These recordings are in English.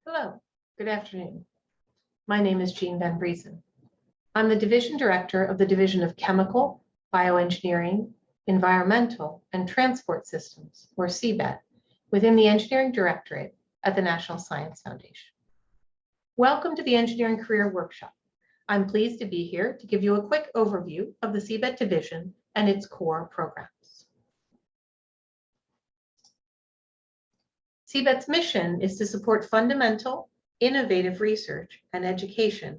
Hello, good afternoon. My name is Jeanne vanbriesen. I'm the Division Director of the Division of Chemical, Bioengineering, Environmental, and Transport Systems, or cbet, within the Engineering Directorate at the National Science Foundation. Welcome to the Engineering Career Workshop. I'm pleased to be here to give you a quick overview of the cbet division and its core programs. cbet's mission is to support fundamental, innovative research and education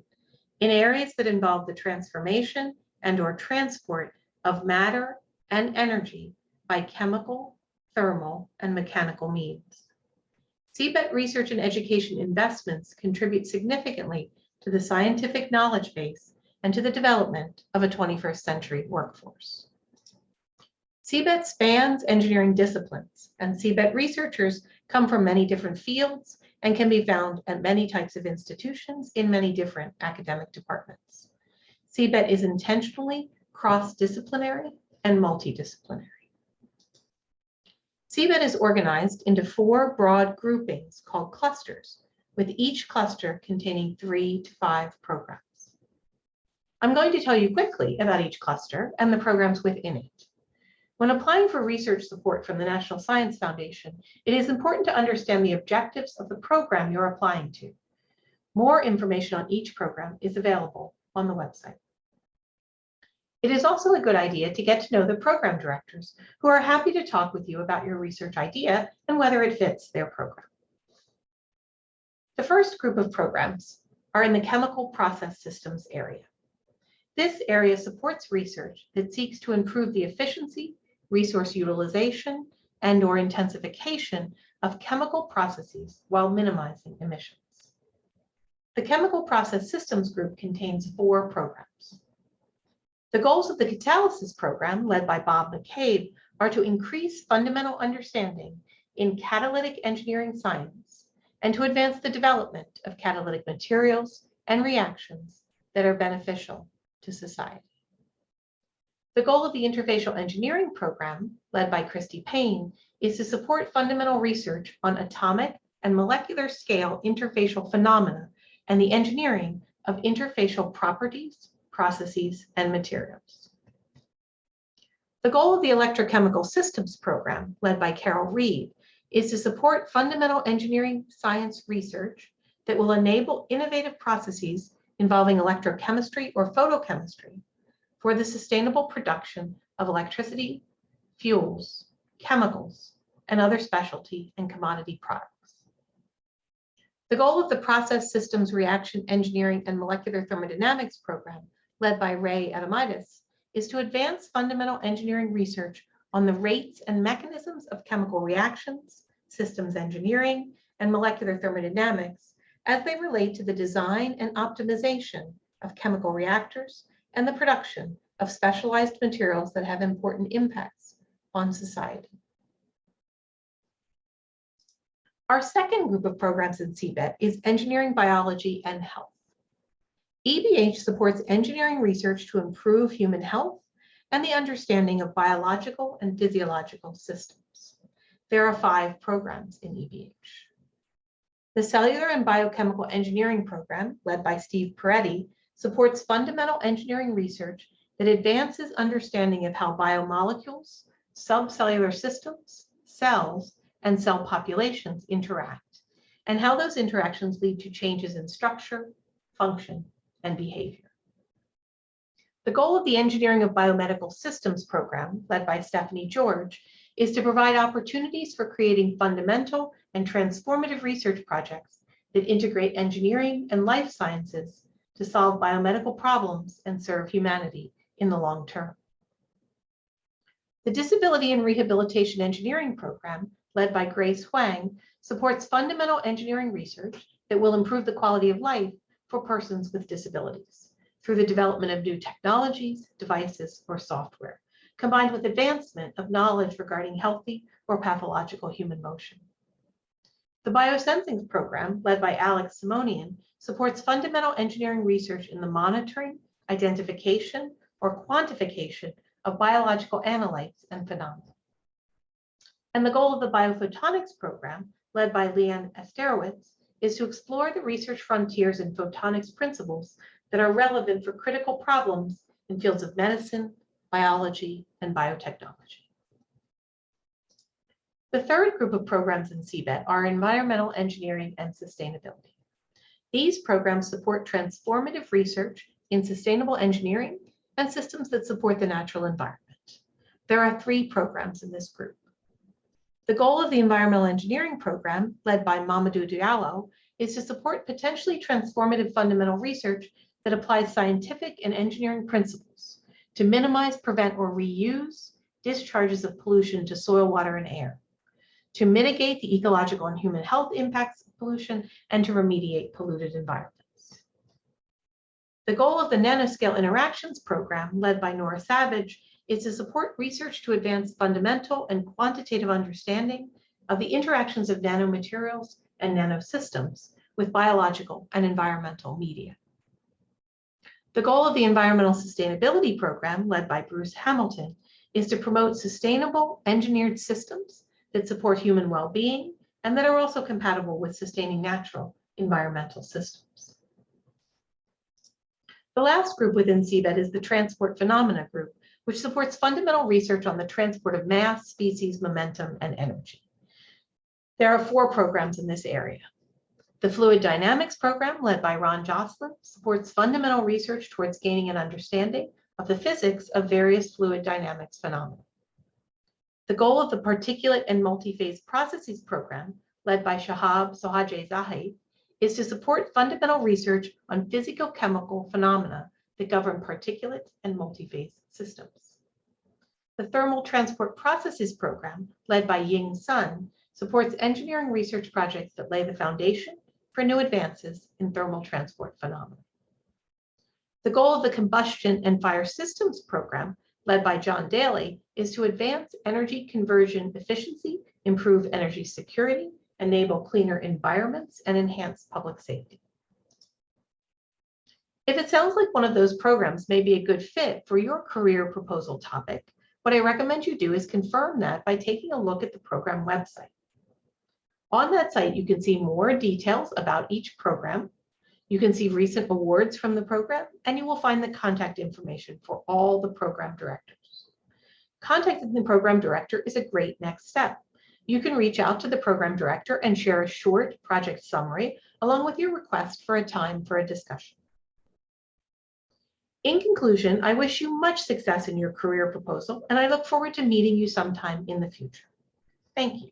in areas that involve the transformation and/or transport of matter and energy by chemical, thermal, and mechanical means. cbet research and education investments contribute significantly to the scientific knowledge base and to the development of a 21st century workforce. cbet spans engineering disciplines, and cbet researchers come from many different fields and can be found at many types of institutions in many different academic departments. cbet is intentionally cross-disciplinary and multidisciplinary. cbet is organized into 4 broad groupings called clusters, with each cluster containing 3 to 5 programs. I'm going to tell you quickly about each cluster and the programs within it. When applying for research support from the National Science Foundation, it is important to understand the objectives of the program you're applying to. More information on each program is available on the website. It is also a good idea to get to know the program directors, who are happy to talk with you about your research idea and whether it fits their program. The first group of programs are in the chemical process systems area. This area supports research that seeks to improve the efficiency, resource utilization, and/or intensification of chemical processes while minimizing emissions. The Chemical Process Systems Group contains 4 programs. The goals of the Catalysis program, led by Bob McCabe, are to increase fundamental understanding in catalytic engineering science and to advance the development of catalytic materials and reactions that are beneficial to society. The goal of the Interfacial Engineering program, led by Christy Payne, is to support fundamental research on atomic and molecular scale interfacial phenomena and the engineering of interfacial properties, processes, and materials. The goal of the Electrochemical Systems program, led by Carol Reed, is to support fundamental engineering science research that will enable innovative processes involving electrochemistry or photochemistry for the sustainable production of electricity, fuels, chemicals, and other specialty and commodity products. The goal of the Process Systems Reaction Engineering and Molecular Thermodynamics program, led by Ray Adamitis, is to advance fundamental engineering research on the rates and mechanisms of chemical reactions, systems engineering, and molecular thermodynamics as they relate to the design and optimization of chemical reactors and the production of specialized materials that have important impacts on society. Our second group of programs in cbet is Engineering Biology and Health. EBH supports engineering research to improve human health and the understanding of biological and physiological systems. There are 5 programs in EBH. The Cellular and Biochemical Engineering program, led by Steve Peretti, supports fundamental engineering research that advances understanding of how biomolecules, subcellular systems, cells, and cell populations interact, and how those interactions lead to changes in structure, function, and behavior. The goal of the Engineering of Biomedical Systems program, led by Stephanie George, is to provide opportunities for creating fundamental and transformative research projects that integrate engineering and life sciences to solve biomedical problems and serve humanity in the long term. The Disability and Rehabilitation Engineering program, led by Grace Huang, supports fundamental engineering research that will improve the quality of life for persons with disabilities through the development of new technologies, devices, or software, combined with advancement of knowledge regarding healthy or pathological human motion. The Biosensing program, led by Alex Simonian, supports fundamental engineering research in the monitoring, identification, or quantification of biological analytes and phenomena. And the goal of the Biophotonics program, led by Leanne Esterowitz, is to explore the research frontiers in photonics principles that are relevant for critical problems in fields of medicine, biology, and biotechnology. The third group of programs in cbet are environmental engineering and sustainability. These programs support transformative research in sustainable engineering and systems that support the natural environment. There are 3 programs in this group. The goal of the environmental engineering program, led by Mamadou Diallo, is to support potentially transformative fundamental research that applies scientific and engineering principles to minimize, prevent, or reuse discharges of pollution to soil, water, and air, to mitigate the ecological and human health impacts of pollution, and to remediate polluted environments. The goal of the Nanoscale Interactions program, led by Nora Savage, is to support research to advance fundamental and quantitative understanding of the interactions of nanomaterials and nanosystems with biological and environmental media. The goal of the Environmental Sustainability Program, led by Bruce Hamilton, is to promote sustainable engineered systems that support human well-being and that are also compatible with sustaining natural environmental systems. The last group within cbet is the Transport Phenomena group, which supports fundamental research on the transport of mass, species, momentum, and energy. There are 4 programs in this area. The Fluid Dynamics program, led by Ron Joslin, supports fundamental research towards gaining an understanding of the physics of various fluid dynamics phenomena. The goal of the Particulate and Multiphase Processes program, led by Shahab Sohajeh Zahi, is to support fundamental research on physicochemical phenomena that govern particulate and multiphase systems. The Thermal Transport Processes program, led by Ying Sun, supports engineering research projects that lay the foundation for new advances in thermal transport phenomena. The goal of the Combustion and Fire Systems program, led by John Daly, is to advance energy conversion efficiency, improve energy security, enable cleaner environments, and enhance public safety. If it sounds like one of those programs may be a good fit for your career proposal topic, what I recommend you do is confirm that by taking a look at the program website. On that site, you can see more details about each program. You can see recent awards from the program, and you will find the contact information for all the program directors. Contacting the program director is a great next step. You can reach out to the program director and share a short project summary along with your request for a time for a discussion. In conclusion, I wish you much success in your career proposal, and I look forward to meeting you sometime in the future. Thank you.